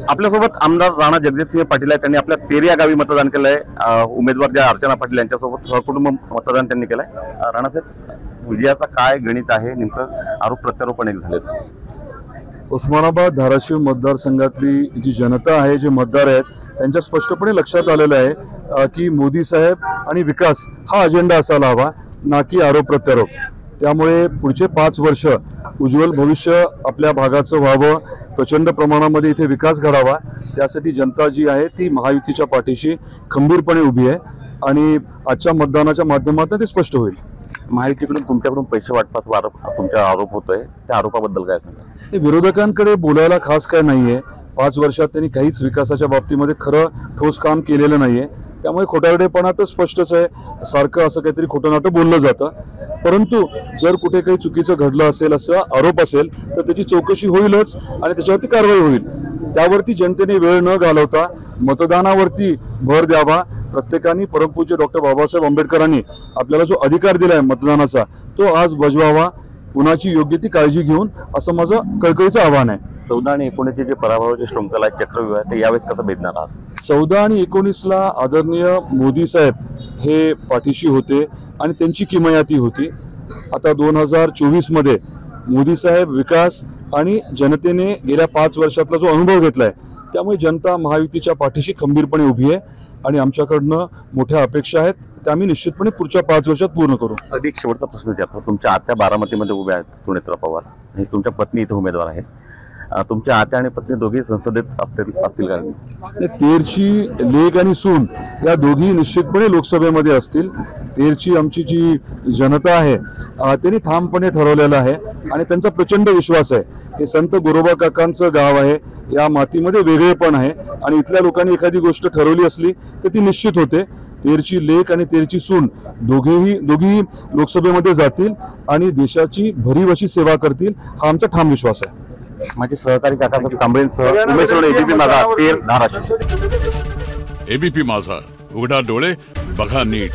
आपल्यासोबत आमदार राणा जगजितसिंह पाटील आहेत. त्यांनी आपल्या तेर या गावी मतदान केलंय. उमेदवार ज्या अर्चना पाटील यांच्यासोबत सहकुटुंब मतदान त्यांनी केलंय. राणा साहेब, विजयाचा काय गणित आहे नेमकं? आरोप प्रत्यारोप अनेक झालेत. उस्मानाबाद धाराशिव मतदारसंघातली जी जनता आहे, जे मतदार आहेत, त्यांच्या स्पष्टपणे लक्षात आलेलं आहे की मोदी साहेब आणि विकास हा अजेंडा असायला हवा, ना की आरोप प्रत्यारोप. त्यामुळे पुढचे 5 वर्ष उज्ज्वल भविष्य आपल्या भागाचं व्हावं, प्रचंड प्रमाणामध्ये इथे विकास घडावा, त्यासाठी जनता जी आहे ती महायुतीच्या पाठीशी खंबीरपणे उभी आहे आणि आजच्या मतदानाच्या माध्यमातून ते स्पष्ट होईल. महायुतीकडून तुमच्याकडून पैसे वाटपाचा तुमचा आरोप होतोय, त्या आरोपाबद्दल काय सांगा? विरोधकांकडे बोलायला खास काय नाहीये. 5 वर्षात त्यांनी काहीच विकासाच्या बाबतीमध्ये खरं ठोस काम केलेलं नाहीये. त्यामुळे खोटारडेपणा तर स्पष्टच आहे. सारखं असं काहीतरी खोटं नाटं बोललं जातं. परंतु जर कुठे काही चुकीचं घडलं असेल, असा आरोप असेल, तर त्याची चौकशी होईलच आणि त्याच्यावरती कारवाई होईल. त्यावरती जनतेने वेळ न घालवता मतदानावरती भर द्यावा. प्रत्येकाने परमपूज्य डॉक्टर बाबासाहेब आंबेडकरांनी आपल्याला जो अधिकार दिलाय मतदानाचा, तो आज बजवावा, कुणाची योग्य ती काळजी घेऊन, असं माझं कळकळीचं आव्हान आहे. 14 आणि 19 जे पराभवाचे शृंखला आहे, चक्रव्यूह आहे, ते यावेळेस कसं भेदणार आहात? 14 आणि 19ला आदरणीय मोदी साहेब हे पाठीशी होते आणि त्यांची किमयाती होती. आता 2024 मध्ये मोदी साहेब, विकास आणि जनतेने गेल्या 5 वर्षातला जो अनुभव घेतलाय, त्यामुळे जनता महायुतीच्या पाठीशी खंबीरपणे उभी आहे आणि आमच्याकडनं मोठ्या अपेक्षा आहेत, त्या आम्ही निश्चितपणे पुढच्या 5 वर्षात पूर्ण करू. अधिक शेवटचा प्रश्न विचारतो. तुमच्या आत्या बारामतीमध्ये उभ्या आहेत, सुनेत्रा पवार, आणि तुमच्या पत्नी इथे उमेदवार आहेत. तुमच्या आत्या आणि पत्नी दोघी संसदेत असतील का? तेरची लेक आणि सून या दोघी निश्चितपणे लोकसभेमध्ये असतील. तेरची आमची जी जनता आहे त्यांनी ठामपणे ठरवलेलं आहे आणि त्यांचा प्रचंड विश्वास आहे. हे संत गोरोबा काकांचं गाव आहे, या मातीमध्ये वेगळेपण आहे आणि इथल्या लोकांनी एखादी गोष्ट ठरवली असली तर ती निश्चित होते. तेरची लेक आणि तेरची सून दोघी लोकसभेमध्ये जातील आणि देशाची भरीव अशी सेवा करतील, हा आमचा ठाम विश्वास आहे. माझे सहकारी काकासाहेब कांबळेंसह उमेश रोडे, एबीपी माझा, तेर, धाराशिव. एबीपी माझा, उघडा डोळे बघा नीट.